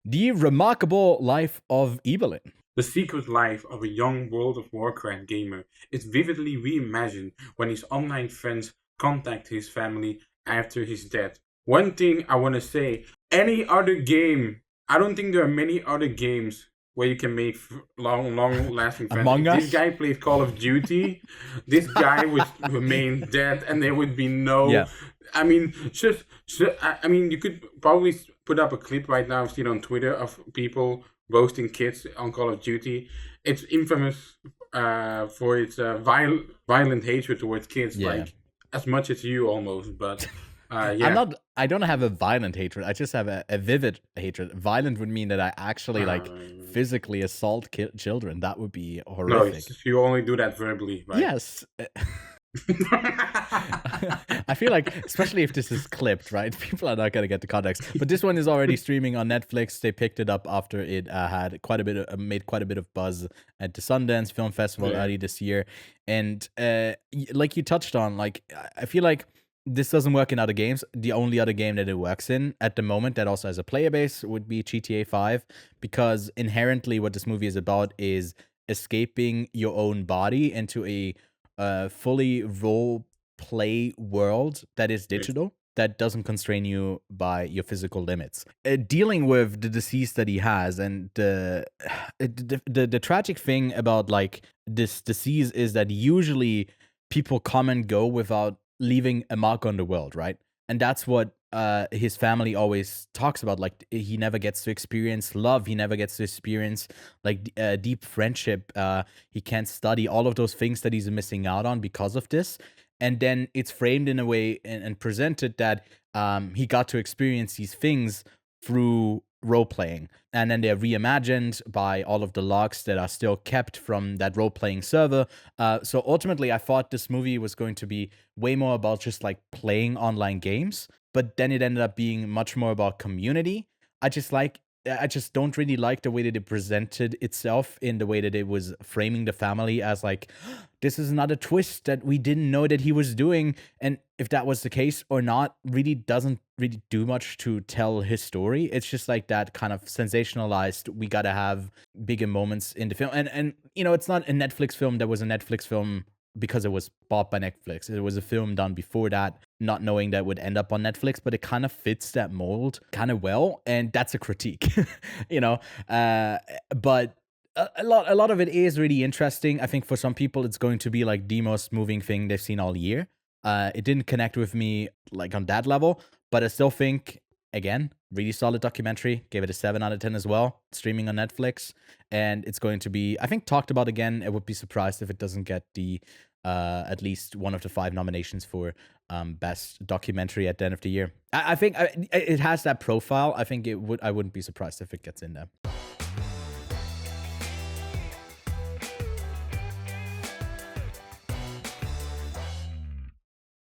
The Remarkable Life of Ibelin. The secret life of a young World of Warcraft gamer is vividly reimagined when his online friends contact his family after his death. One thing I want to say, any other game, I don't think there are many other games where you can make long lasting friends. Among If this Us? guy played Call of Duty, this guy would remain dead and there would be no. Yeah. I mean, I mean, you could probably put up a clip right now, I've seen on Twitter, of people roasting kids on Call of Duty. It's infamous for its violent hatred towards kids, Yeah. like as much as you almost. But yeah, I don't have a violent hatred. I just have a vivid hatred. Violent would mean that I actually like uh, physically assault children. That would be no, horrific. you only do that verbally, right? Yes. I feel like, especially if this is clipped, right? People are not gonna get the context. But this one is already streaming on Netflix. They picked it up after it had quite a bit of, made quite a bit of buzz at the Sundance Film Festival Yeah. early this year. And like you touched on, like I feel like this doesn't work in other games. The only other game that it works in at the moment that also has a player base would be GTA 5, because inherently what this movie is about is escaping your own body into a fully role play world that is digital, that doesn't constrain you by your physical limits. Dealing with the disease that he has, and the tragic thing about like this disease is that usually people come and go without leaving a mark on the world, right? And that's what his family always talks about. Like he never gets to experience love. He never gets to experience like deep friendship. He can't study all of those things that he's missing out on because of this. And then it's framed in a way and presented that he got to experience these things through role playing, and then they're reimagined by all of the logs that are still kept from that role playing server. So ultimately, I thought this movie was going to be way more about just like playing online games, but then it ended up being much more about community. I just don't really like the way that it presented itself, in the way that it was framing the family as like, this is another twist that we didn't know that he was doing. And if that was the case or not, really doesn't really do much to tell his story. It's just like that kind of sensationalized, we gotta have bigger moments in the film. And you know, it's not a Netflix film that was a Netflix film because it was bought by Netflix. It was a film done before that, not knowing that would end up on Netflix, but it kind of fits that mold kind of well, and that's a critique, you know. But a lot of it is really interesting. I think for some people, it's going to be like the most moving thing they've seen all year. It didn't connect with me like on that level, but I still think, again, really solid documentary. Gave it a 7 out of 10 as well. Streaming on Netflix, and it's going to be, I think, talked about again. I would be surprised if it doesn't get the at least one of the 5 nominations for best documentary at the end of the year. I think it has that profile. I think it would. I wouldn't be surprised if it gets in there.